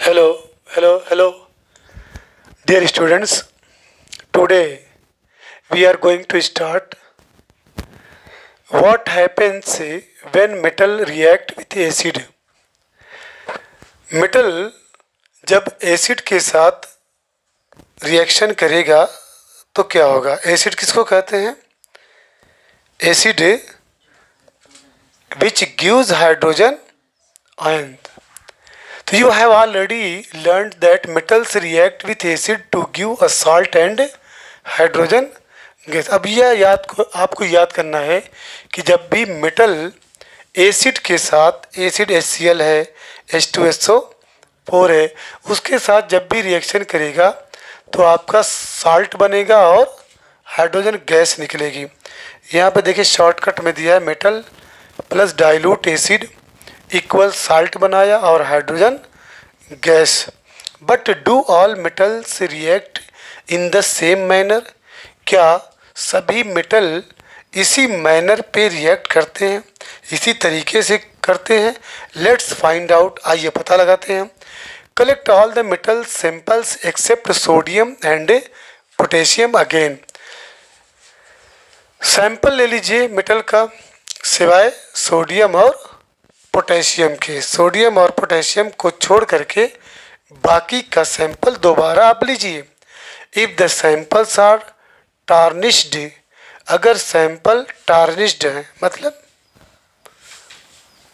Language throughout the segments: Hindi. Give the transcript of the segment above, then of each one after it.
Hello, hello, hello. Dear students, today we are going to start what happens when metal react with acid. Metal जब एसिड के साथ रिएक्शन करेगा तो क्या होगा? एसिड किसको कहते हैं? Acid which gives hydrogen ion. So you have already learned that metals react with acid to give a salt and hydrogen gas. अब यह आपको याद करना है कि जब भी मेटल एसिड के साथ, एसिड HCl है, H2SO4 है, उसके साथ जब भी रिएक्शन करेगा तो आपका साल्ट बनेगा और हाइड्रोजन गैस निकलेगी. यहाँ पे देखिए शॉर्टकट में दिया है metal plus dilute acid equal salt बनाया और hydrogen gas. But do all metals react in the same manner? क्या सभी मेटल इसी मैनर पे रिएक्ट करते हैं, इसी तरीके से करते हैं? Let's find out. आइए पता लगाते हैं. Collect all the metal samples except sodium and potassium again. Sample ले लीजिए मेटल का सिवाय सोडियम और पोटेशियम के. सोडियम और पोटेशियम को छोड़ करके बाकी का सैंपल दोबारा आप लीजिए. If the samples are tarnished, अगर सैंपल टार्निश्ड है मतलब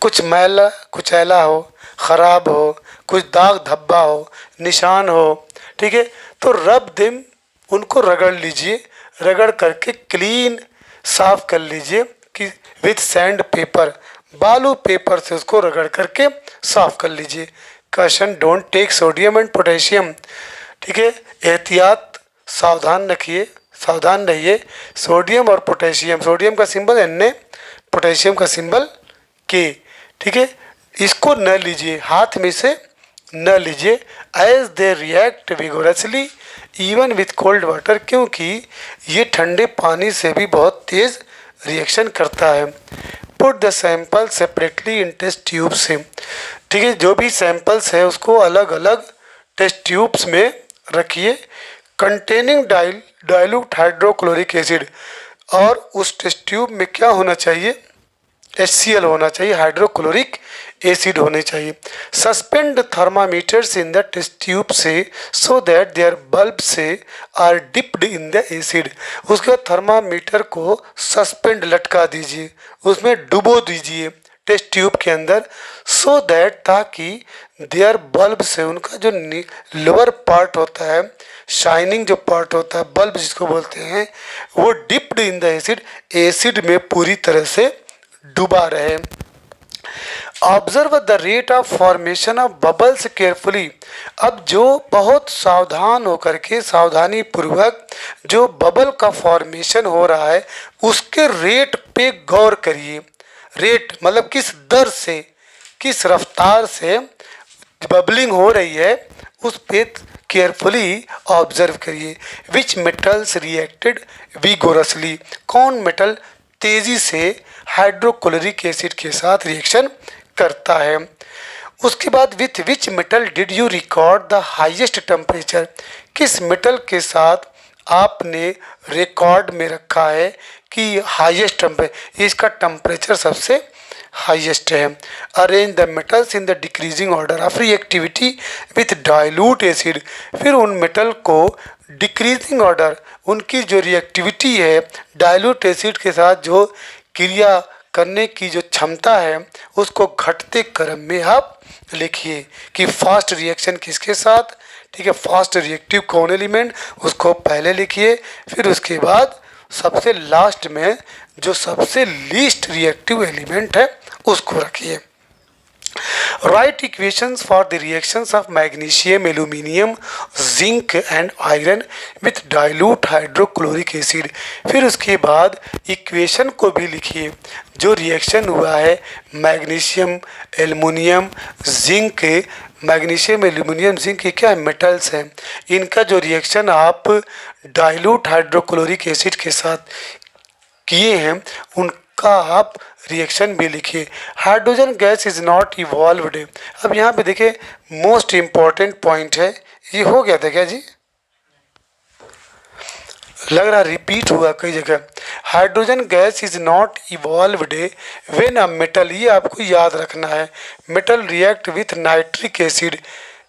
कुछ मैला कुचैला हो, ख़राब हो, कुछ दाग धब्बा हो, निशान हो, ठीक है, तो रब देम, उनको रगड़ लीजिए. रगड़ करके क्लीन साफ कर लीजिए कि विथ सैंड पेपर, बालू पेपर से उसको रगड़ करके साफ कर लीजिए. Question don't take sodium and potassium. ठीक है, एहतियात, सावधान रखिए, सावधान रहिए. सोडियम और पोटेशियम, सोडियम का सिंबल Na, पोटेशियम का सिंबल K. ठीक है, इसको न लीजिए, हाथ में से न लीजिए. As they react vigorously even with cold water, क्योंकि ये ठंडे पानी से भी बहुत तेज़ रिएक्शन करता है. Put the sample separately in test tube से. ठीक है, जो भी सैंपल्स है उसको अलग अलग टेस्ट ट्यूब्स में रखिए. कंटेनिंग डाइल्यूट हाइड्रोक्लोरिक एसिड, और उस टेस्ट ट्यूब में क्या होना चाहिए? HCl होना चाहिए, हाइड्रोक्लोरिक एसिड होने चाहिए. Suspend thermometers in the test tube से सो दैट देयर बल्ब से are dipped in the acid. उसके बाद थर्मामीटर को सस्पेंड, लटका दीजिए, उसमें डुबो दीजिए टेस्ट ट्यूब के अंदर. सो दैट, ताकि देयर बल्ब से, उनका जो लोअर पार्ट होता है, शाइनिंग जो पार्ट होता है, बल्ब जिसको बोलते हैं, वो dipped in the acid, acid में पूरी तरह से डूबा रहे. Observe the rate of formation of bubbles carefully. अब जो बहुत सावधान होकर के, सावधानी पूर्वक जो बबल का फॉर्मेशन हो रहा है उसके रेट पे गौर करिए. रेट मतलब किस दर से, किस रफ्तार से बबलिंग हो रही है, उस पे केयरफुली ऑब्जर्व करिए. विच मेटल्स रिएक्टेड विगोरसली, कौन मेटल तेज़ी से हाइड्रोक्लोरिक एसिड के साथ रिएक्शन करता है. उसके बाद with which metal did you record the highest temperature, किस मेटल के साथ आपने रिकॉर्ड में रखा है कि हाईएस्ट टेम्परेचर, इसका टेम्परेचर सबसे हाईएस्ट है. Arrange the metals in the decreasing order of reactivity with dilute acid. फिर उन मेटल को डिक्रीजिंग ऑर्डर, उनकी जो रिएक्टिविटी है डाइल्यूट एसिड के साथ जो क्रिया करने की जो क्षमता है, उसको घटते क्रम में आप लिखिए कि फास्ट रिएक्शन किसके साथ. ठीक है, फास्ट रिएक्टिव कौन एलिमेंट, उसको पहले लिखिए. फिर उसके बाद सबसे लास्ट में जो सबसे लीस्ट रिएक्टिव एलिमेंट है उसको रखिए. Right equations for the reactions of magnesium, aluminium, zinc and iron with dilute hydrochloric acid. फिर उसके बाद इक्वेशन को भी लिखिए. जो रिएक्शन हुआ है magnesium, aluminium, zinc, magnesium, aluminium, zinc, ये क्या है? मेटल्स हैं. इनका जो रिएक्शन आप डाइल्यूट हाइड्रोक्लोरिक एसिड के साथ किए हैं, उन का आप रिएक्शन भी लिखिए। Hydrogen gas is not evolved. अब यहाँ पे देखिए मोस्ट इम्पॉर्टेंट पॉइंट है, ये हो गया था क्या जी? लग रहा रिपीट हुआ कई जगह। Hydrogen gas is not evolved when a metal, ये आपको याद रखना है, metal react with nitric acid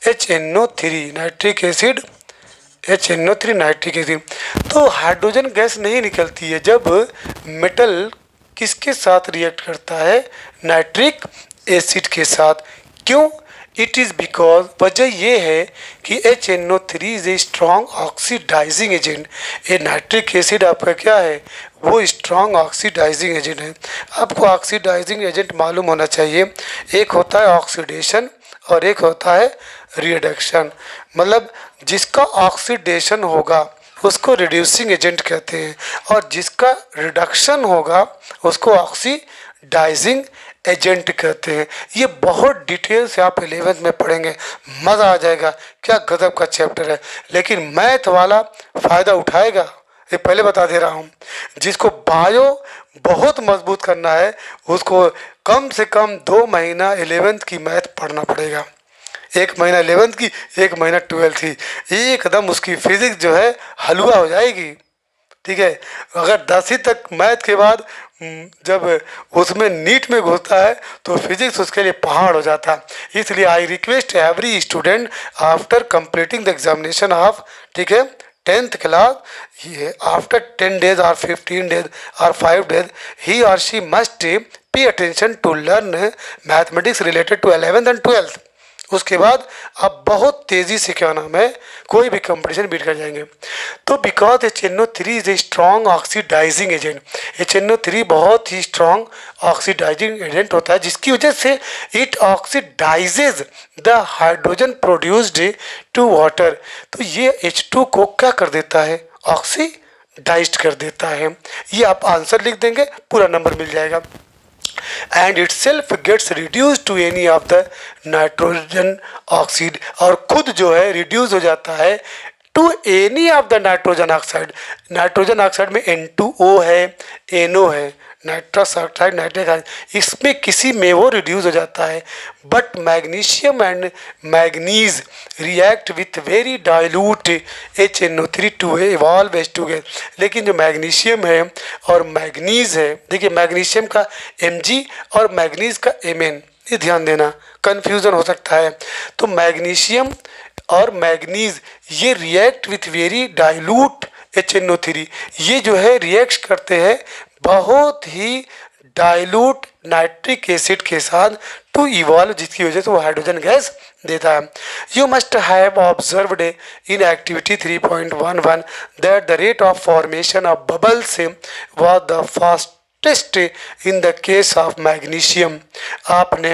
HNO3, nitric acid HNO3 nitric acid. तो हाइड्रोजन गैस नहीं निकलती है जब मेटल किसके साथ रिएक्ट करता है? नाइट्रिक एसिड के साथ। क्यों? इट इज़ बिकॉज, वजह ये है कि HNO3 is a strong oxidising agent. ये नाइट्रिक एसिड आपका क्या है? वो स्ट्रॉन्ग ऑक्सीडाइजिंग एजेंट है। आपको ऑक्सीडाइजिंग एजेंट मालूम होना चाहिए, एक होता है ऑक्सीडेशन और एक होता है रिडक्शन। मतलब जिसका ऑक्सीडेशन होगा उसको रिड्यूसिंग एजेंट कहते हैं और जिसका रिडक्शन होगा उसको ऑक्सीडाइजिंग एजेंट कहते हैं। ये बहुत डिटेल से आप 11th में पढ़ेंगे, मज़ा आ जाएगा, क्या गजब का चैप्टर है। लेकिन मैथ वाला फ़ायदा उठाएगा, ये पहले बता दे रहा हूँ। जिसको बायो बहुत मजबूत करना है उसको कम से कम 2 महीना 11th की मैथ पढ़ना पड़ेगा। 1 महीना 11th की, 1 महीना 12th की, एकदम उसकी फिजिक्स जो है हलवा हो जाएगी। ठीक है, अगर 10वीं तक मैथ के बाद जब उसमें नीट में घुसता है तो फिजिक्स उसके लिए पहाड़ हो जाता है। इसलिए I request every student after completing the examination of, ठीक है, 10th क्लास, ये आफ्टर 10 days और 15 days और 5 days ही और she must pay attention to learn mathematics related to 11th and 12th। उसके बाद आप बहुत तेज़ी से, क्या नाम है, कोई भी कंपटीशन बीट कर जाएंगे। तो because HNO3 is a strong oxidising agent, HNO3 बहुत ही स्ट्रॉन्ग ऑक्सीडाइजिंग एजेंट होता है जिसकी वजह से it oxidises the hydrogen produced to water. तो ये H2 को क्या कर देता है? ऑक्सीडाइज्ड कर देता है। ये आप आंसर लिख देंगे, पूरा नंबर मिल जाएगा। and itself gets reduced to any of the nitrogen oxide, और खुद जो है रिड्यूस हो जाता है to any of the nitrogen oxide. Nitrogen oxide में N2O है, NO है, नाइट्रस ऑक्साइड, नाइट्रिक ऑक्साइड, इसमें किसी में वो रिड्यूस हो जाता है। But magnesium and manganese react with very dilute HNO3 to evolve H2 gas. लेकिन जो मैग्नीशियम है और मैग्नीज है, देखिए मैग्नीशियम का Mg और मैग्नीज का Mn, ये ध्यान देना, कन्फ्यूज़न हो सकता है। तो मैग्नीशियम और मैग्नीज ये react with very dilute HNO3, ये जो है रिएक्ट करते हैं बहुत ही डाइल्यूट नाइट्रिक एसिड के साथ टू इवॉल्व, जिसकी वजह से वो हाइड्रोजन गैस देता है। You must have observed in activity 3.11 that the rate of formation of bubbles was the fastest in the case of magnesium. आपने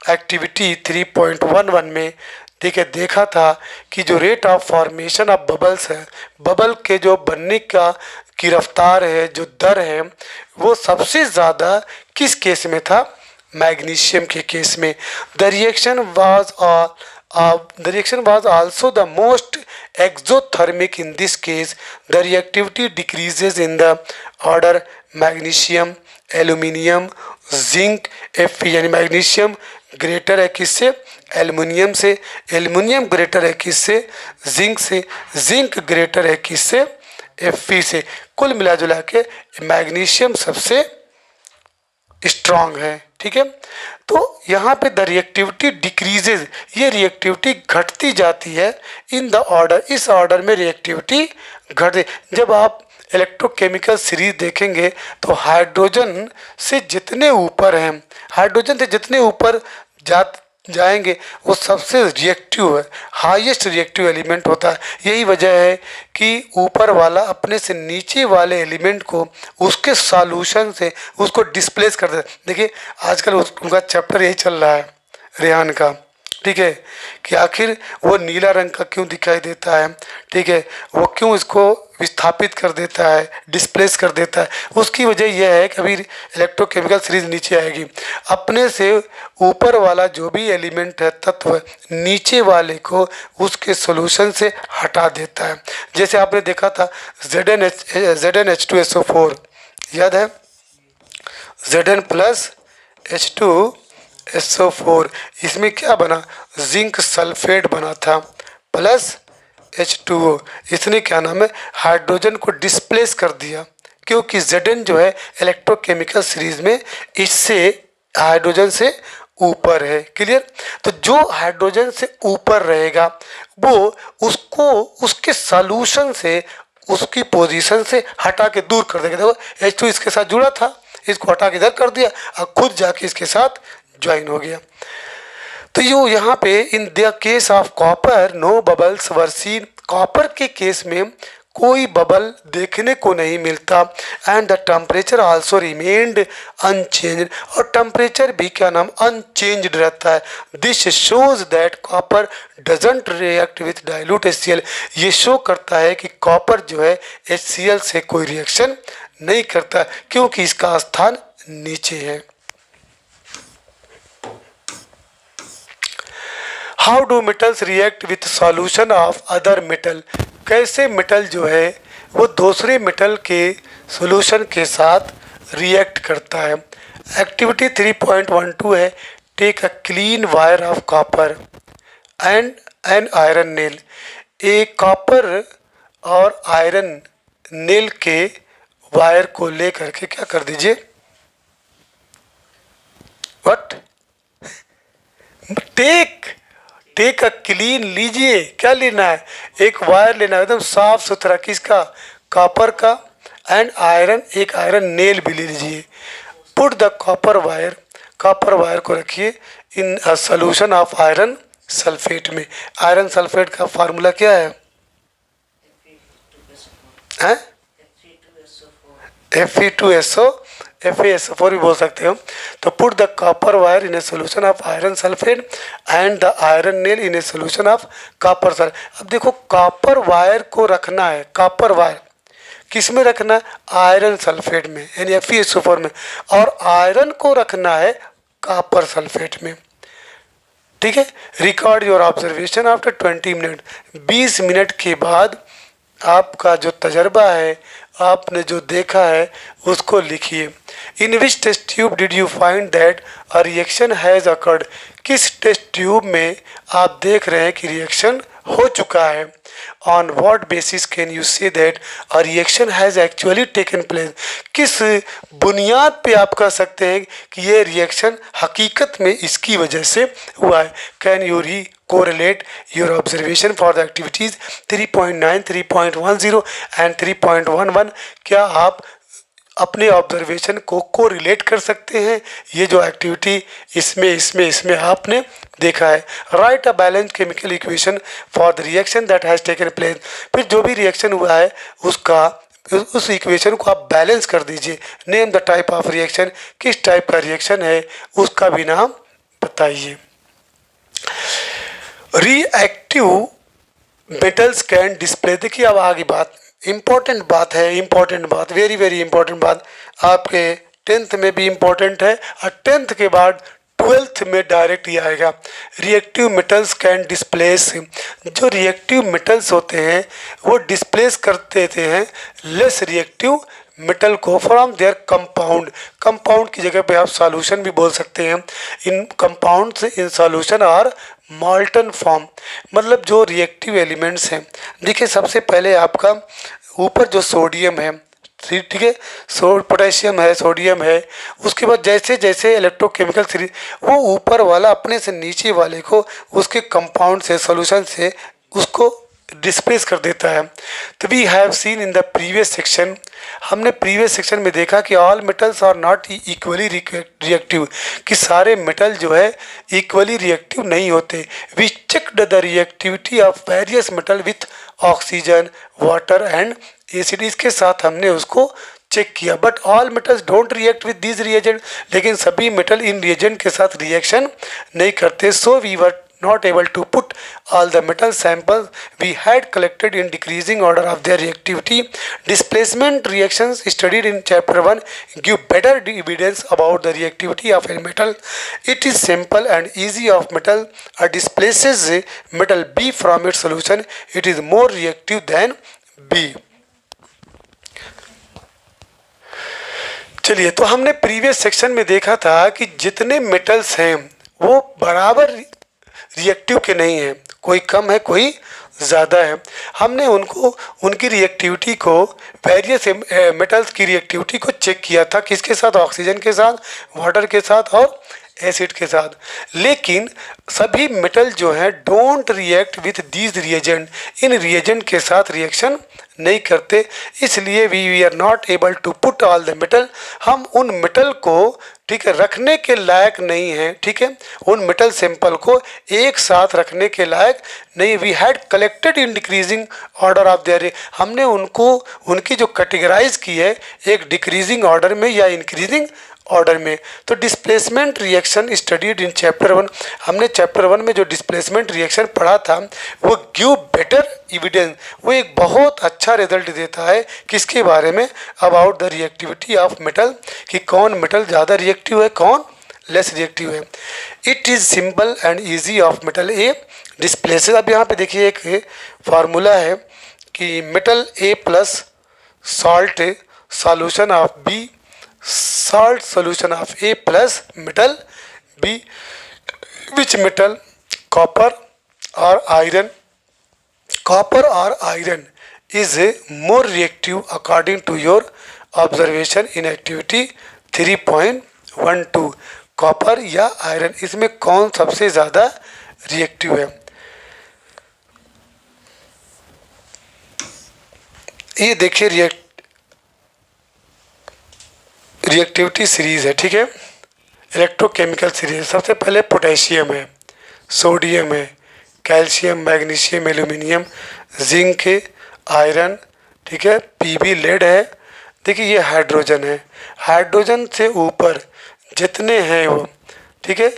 एक्टिविटी 3.11 में ठीक है देखा था कि जो rate of formation of bubbles है, बबल के जो बनने की रफ्तार है, जो दर है, वो सबसे ज़्यादा किस केस में था? मैग्नीशियम के केस में। The reaction was also the most exothermic in this case. The reactivity decreases in the order magnesium, aluminium, zinc, Fe, यानी मैग्नीशियम ग्रेटर है किससे? एल्युमिनियम से, एल्युमिनियम ग्रेटर है किससे? जिंक से, जिंक ग्रेटर है किससे? Fe से। कुल मिला जुला के मैग्नीशियम सबसे स्ट्रांग है। ठीक है, तो यहाँ पे द रिएक्टिविटी डिक्रीजेज, ये रिएक्टिविटी घटती जाती है इन द ऑर्डर, इस ऑर्डर में रिएक्टिविटी घटती। जब आप इलेक्ट्रोकेमिकल सीरीज देखेंगे तो हाइड्रोजन से जितने ऊपर हैं, हाइड्रोजन से जितने ऊपर जाएंगे वो सबसे रिएक्टिव है, हाईएस्ट रिएक्टिव एलिमेंट होता है। यही वजह है कि ऊपर वाला अपने से नीचे वाले एलिमेंट को उसके सॉल्यूशन से उसको डिस्प्लेस कर देता है। देखिए आजकल उनका चैप्टर यही चल रहा है रेहान का, ठीक है, कि आखिर वो नीला रंग का क्यों दिखाई देता है, ठीक है, वो क्यों इसको विस्थापित कर देता है, डिस्प्लेस कर देता है। उसकी वजह यह है कि अभी इलेक्ट्रोकेमिकल सीरीज नीचे आएगी, अपने से ऊपर वाला जो भी एलिमेंट है, तत्व, नीचे वाले को उसके सॉल्यूशन से हटा देता है। जैसे आपने देखा था ZnH2SO4, याद है, Zn प्लस H2SO4, इसमें क्या बना, जिंक सल्फेट बना था प्लस H2O। इसने क्या नाम है, हाइड्रोजन को डिस्प्लेस कर दिया, क्योंकि Zn जो है इलेक्ट्रोकेमिकल सीरीज में इससे हाइड्रोजन से ऊपर है। क्लियर। तो जो हाइड्रोजन से ऊपर रहेगा वो उसको उसके सॉल्यूशन से उसकी पोजीशन से हटा के दूर कर देगा। देखो H2 इसके साथ जुड़ा था, इसको हटा के इधर कर दिया और खुद जाके इसके साथ ज्वाइन हो गया। तो यो यहाँ पे in the case of copper no bubbles were seen, copper के केस में कोई बबल देखने को नहीं मिलता। And the temperature also remained unchange, और टेम्परेचर भी क्या नाम अनचेंज्ड रहता है। This shows that copper doesn't react with dilute HCl, ये शो करता है कि कॉपर जो है HCl से कोई रिएक्शन नहीं करता, क्योंकि इसका स्थान नीचे है। How do metals react with solution of other metal, कैसे मेटल जो है वो दूसरे मेटल के सॉल्यूशन के साथ रिएक्ट करता है। एक्टिविटी 3.12 है, take a clean wire of copper and an iron nail, एक कॉपर और आयरन नेल के वायर को ले करके क्या कर दीजिए, व्हाट, टेक अ क्लीन, लीजिए, क्या लेना है, एक वायर लेना है एकदम साफ सुथरा, किसका, कॉपर का, एंड आयरन, एक आयरन नेल भी ले लीजिए। पुट द कॉपर वायर को रखिए in a solution of iron sulphate में। आयरन सल्फेट का फार्मूला क्या है, Fe2SO, FeSO4 भी बोल सकते हो। तो put the copper wire in a solution of iron sulphate and the iron nail in a solution of copper sulphate. अब देखो कॉपर वायर को रखना है, कॉपर वायर किस में रखना है, आयरन सल्फेट में यानी FeSO4 में, और आयरन को रखना है कॉपर सल्फेट में। ठीक है। Record your observation after 20 minute, 20 minute के बाद आपका जो तजर्बा है, आपने जो देखा है उसको लिखिए। In which test tube did you find that a reaction has occurred, किस टेस्ट ट्यूब में आप देख रहे हैं कि रिएक्शन हो चुका है। On what basis can you say that a reaction has actually taken place, किस बुनियाद पे आप कह सकते हैं कि ये रिएक्शन हकीकत में इसकी वजह से हुआ है। कैन यू री correlate your observation for the activities 3.9, 3.10 and 3.11, क्या आप अपने ऑब्जर्वेशन को कोरिलेट कर सकते हैं, ये जो एक्टिविटी इसमें आपने देखा है। Right a balance chemical equation for the reaction that has taken place, फिर जो भी रिएक्शन हुआ है उसका उस इक्वेशन को आप बैलेंस कर दीजिए। Name the type of reaction, किस टाइप का रिएक्शन है उसका भी नाम बताइए। रिएक्टिव मेटल्स कैन डिस्प्ले, देखिए अब आगे बात, इम्पोर्टेंट बात है, इम्पोर्टेंट बात, वेरी वेरी इम्पोर्टेंट बात, आपके 10th में भी इम्पोर्टेंट है और 10th के बाद 12th में डायरेक्ट ही आएगा। रिएक्टिव मेटल्स कैन डिस्प्लेस, जो रिएक्टिव मेटल्स होते हैं वो डिस्प्लेस कर देते हैं लेस रिएक्टिव मेटल को फ्रॉम देयर कंपाउंड, कंपाउंड की जगह पे आप सॉल्यूशन भी बोल सकते हैं। इन कंपाउंड्स इन सॉल्यूशन और मॉल्टन फॉर्म, मतलब जो रिएक्टिव एलिमेंट्स हैं। देखिए सबसे पहले आपका ऊपर जो सोडियम है, ठीक है, पोटेशियम है, सोडियम है, उसके बाद जैसे जैसे इलेक्ट्रोकेमिकल सीरीज वो ऊपर वाला अपने से नीचे वाले को उसके कंपाउंड से सॉल्यूशन से उसको डिस्प्लेस कर देता है। तो we have seen in the previous section, हमने प्रीवियस सेक्शन में देखा कि all metals are not equally reactive, कि सारे मेटल जो है इक्वली रिएक्टिव नहीं होते। We checked the reactivity of various metal with oxygen, water and acid, इसके साथ हमने उसको चेक किया। But all metals don't react with this reagent, लेकिन सभी मेटल इन रिएजेंट के साथ रिएक्शन नहीं करते। So we were not able to put all the metal samples we had collected in decreasing order of their reactivity. Displacement reactions studied in chapter 1 give better evidence about the reactivity of a metal. It is simple and easy of metal displaces metal B from its solution. It is more reactive than B. चलिए, तो हमने प्रीवियस सेक्शन में देखा था कि जितने मेटल्स हैं वो बराबर रिएक्टिव के नहीं हैं, कोई कम है कोई ज़्यादा है। हमने उनको उनकी रिएक्टिविटी को, वेरियस मेटल्स की रिएक्टिविटी को चेक किया था, किसके साथ? ऑक्सीजन के साथ, वाटर के साथ और एसिड के साथ। लेकिन सभी मेटल जो हैं don't react with these reagent, इन रिएजेंट के साथ रिएक्शन नहीं करते, इसलिए we are not able to put all the metal, हम उन मेटल को, ठीक है, रखने के लायक नहीं हैं, ठीक है, उन मेटल सैंपल को एक साथ रखने के लायक नहीं। We had collected in decreasing order of their, हमने उनको उनकी जो कैटेगराइज की है एक डिक्रीजिंग ऑर्डर में या इंक्रीजिंग ऑर्डर में। तो displacement reaction studied in chapter 1, हमने चैप्टर 1 में जो डिस्प्लेसमेंट रिएक्शन पढ़ा था वो गिव बेटर एविडेंस, वो एक बहुत अच्छा रिजल्ट देता है किसके बारे में? About the reactivity of metal, कि कौन मेटल ज़्यादा रिएक्टिव है, कौन लेस रिएक्टिव है। It is simple and easy of metal A displaces. अब यहाँ पे देखिए एक फार्मूला है कि metal A plus salt solution of B, salt solution of A plus metal B, which metal? Copper or iron? Copper or iron is more reactive according to your observation in activity 3.12। Copper या आयरन, इसमें कौन सबसे ज़्यादा रिएक्टिव है? ये देखिए रिएक्टिविटी सीरीज है, ठीक है, इलेक्ट्रोकेमिकल सीरीज। सबसे पहले पोटेशियम है, सोडियम है, calcium, magnesium, aluminium, zinc, iron, ठीक है, पीबी लेड है। देखिए ये हाइड्रोजन है, हाइड्रोजन से ऊपर जितने हैं वो, ठीक है,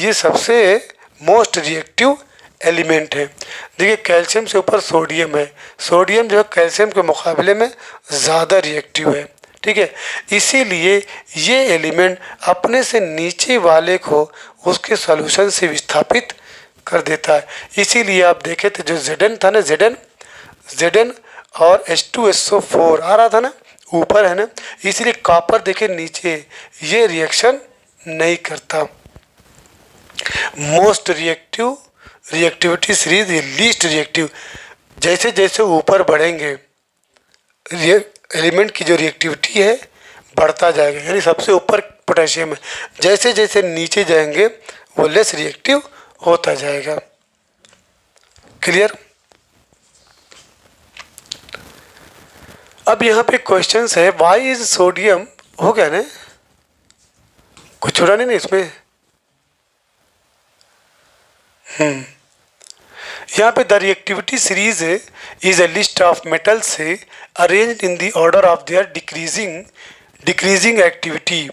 ये सबसे मोस्ट रिएक्टिव एलिमेंट है। देखिए कैल्शियम से ऊपर सोडियम है, सोडियम जो है कैल्शियम के मुकाबले में ज़्यादा रिएक्टिव है, ठीक है, इसीलिए ये एलिमेंट अपने से नीचे वाले को उसके सॉल्यूशन से विस्थापित कर देता है। इसीलिए आप देखें तो जो Zn था ना, Zn और H2SO4 आ रहा था ना, ऊपर है ना, इसीलिए कॉपर देखे नीचे, ये रिएक्शन नहीं करता। Most reactive reactivity series, least reactive. जैसे जैसे ऊपर बढ़ेंगे एलिमेंट की जो रिएक्टिविटी है बढ़ता जाएगा, यानी सबसे ऊपर पोटेशियम है, जैसे जैसे नीचे जाएंगे वो लेस रिएक्टिव होता जाएगा। क्लियर? अब यहाँ पे क्वेश्चंस है, वाई इज सोडियम, हो गया ना, कुछ छोड़ा नहीं ना इसमें। यहाँ पे the reactivity series is a list of metals arranged in the order of their decreasing activity.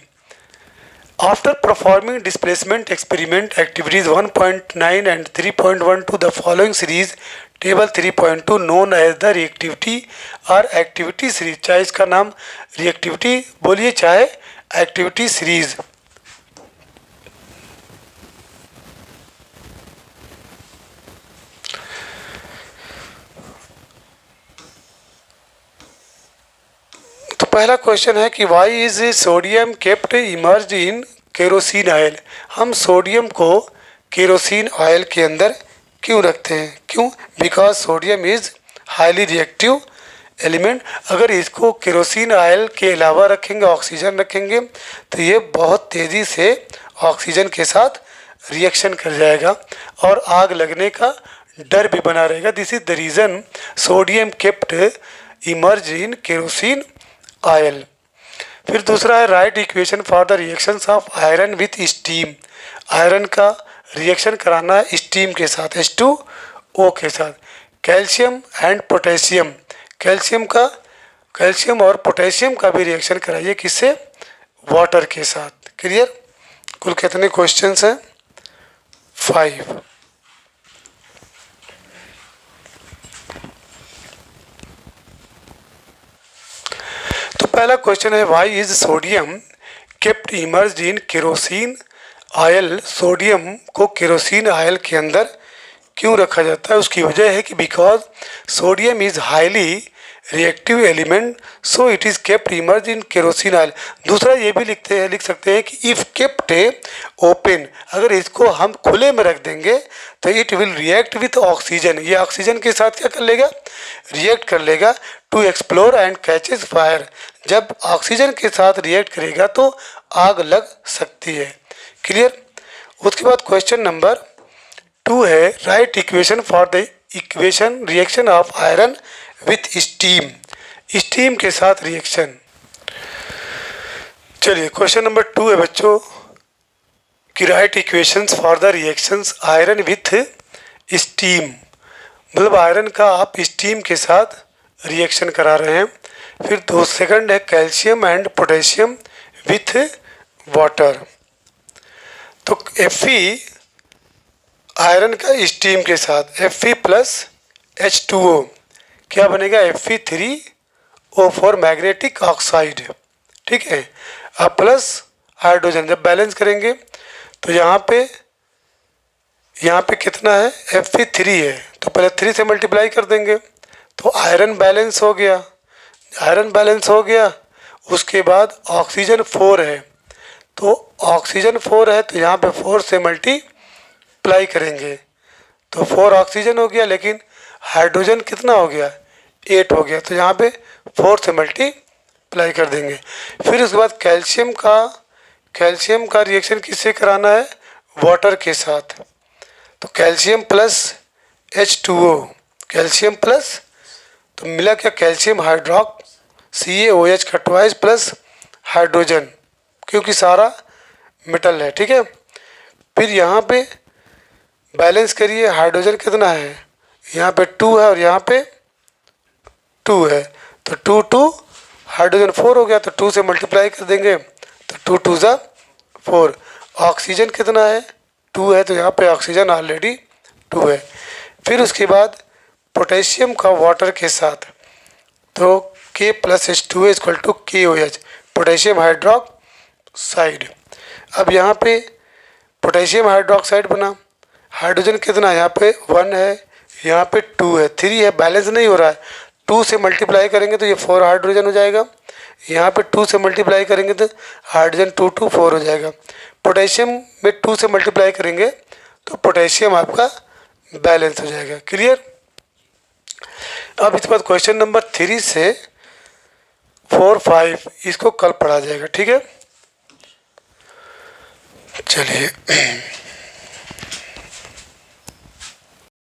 After performing displacement experiment activities 1.9 and 3.12 the following series table 3.2 known as the reactivity और एक्टिविटी सीरीज। चाहे इसका नाम रिएक्टिविटी बोलिए चाहे एक्टिविटी सीरीज। पहला क्वेश्चन है कि why is sodium kept immerse in kerosene oil. हम सोडियम को केरोसिन ऑयल के अंदर क्यों रखते हैं? क्यों? Because sodium is highly reactive element. अगर इसको केरोसिन ऑयल के अलावा रखेंगे, ऑक्सीजन रखेंगे, तो ये बहुत तेज़ी से ऑक्सीजन के साथ रिएक्शन कर जाएगा और आग लगने का डर भी बना रहेगा। This is the reason sodium kept immerse in kerosene oil. फिर दूसरा है right equation for the reactions of iron with steam. Iron का रिएक्शन कराना है स्टीम के साथ, H2O के साथ। कैल्शियम एंड पोटेशियम, कैल्शियम और पोटेशियम का भी रिएक्शन कराइए, किससे? वाटर के साथ। क्लियर? कुल कितने क्वेश्चंस हैं? 5। तो पहला क्वेश्चन है why is sodium kept emerged in kerosene oil. Sodium को केरोसिन ऑयल के अंदर क्यों रखा जाता है? उसकी वजह है कि because sodium is highly reactive element so it is kept immerse in kerosene oil. दूसरा ये भी लिख सकते हैं कि इफ केप्ट ओपन, अगर इसको हम खुले में रख देंगे तो it will react with oxygen, ये ऑक्सीजन के साथ क्या कर लेगा, रिएक्ट कर लेगा to explore and catches fire. जब ऑक्सीजन के साथ रिएक्ट करेगा तो आग लग सकती है। क्लियर। उसके बाद क्वेश्चन नंबर 2 है, right equation for the equation reaction of iron with steam, steam के साथ रिएक्शन। चलिए क्वेश्चन नंबर 2 है बच्चों कि right equations for the reactions iron with steam, मतलब आयरन का आप स्टीम के साथ रिएक्शन करा रहे हैं। फिर दो सेकंड है calcium and potassium with water. तो Fe आयरन का स्टीम के साथ Fe प्लस H2O क्या बनेगा, Fe3O4 मैग्नेटिक ऑक्साइड, ठीक है। अब प्लस हाइड्रोजन, जब बैलेंस करेंगे तो यहाँ पे कितना है, Fe3 है तो पहले 3 से मल्टीप्लाई कर देंगे तो आयरन बैलेंस हो गया, आयरन बैलेंस हो गया। उसके बाद ऑक्सीजन 4 है तो ऑक्सीजन 4 है तो यहाँ पे 4 से मल्टीप्लाई करेंगे तो 4 ऑक्सीजन हो गया, लेकिन हाइड्रोजन कितना हो गया, 8 हो गया तो यहाँ पे 4 से मल्टीप्लाई कर देंगे। फिर उसके बाद कैल्शियम का रिएक्शन किससे कराना है, वाटर के साथ। तो calcium plus H2O, calcium plus, तो मिला क्या, कैल्शियम हाइड्रोक्स CaOH का ट्वाइस प्लस हाइड्रोजन, क्योंकि सारा मेटल है, ठीक है। फिर यहाँ पे बैलेंस करिए, हाइड्रोजन कितना है, यहाँ पे 2 है और यहाँ पे 2 है तो 2 हाइड्रोजन 4 हो गया तो 2 से मल्टीप्लाई कर देंगे तो 2 2 ज़ा 4। ऑक्सीजन कितना है, 2 है तो यहाँ पे ऑक्सीजन ऑलरेडी 2 है। फिर उसके बाद पोटेशियम का वाटर के साथ तो K plus H2O equal to KOH, potassium hydroxide. अब यहाँ पे पोटेशियम हाइड्रोक्साइड बना, हाइड्रोजन कितना है, यहाँ पे 1 है, यहाँ पे 2 है, 3 है, बैलेंस नहीं हो रहा है। 2 से मल्टीप्लाई करेंगे तो ये 4 हाइड्रोजन हो जाएगा, यहाँ पे 2 से मल्टीप्लाई करेंगे तो हाइड्रोजन 2 2 4 हो जाएगा। पोटेशियम में 2 से मल्टीप्लाई करेंगे तो पोटेशियम आपका बैलेंस हो जाएगा। क्लियर। अब इसके बाद क्वेश्चन नंबर 3 से 4 5 इसको कल पढ़ा जाएगा, ठीक है। चलिए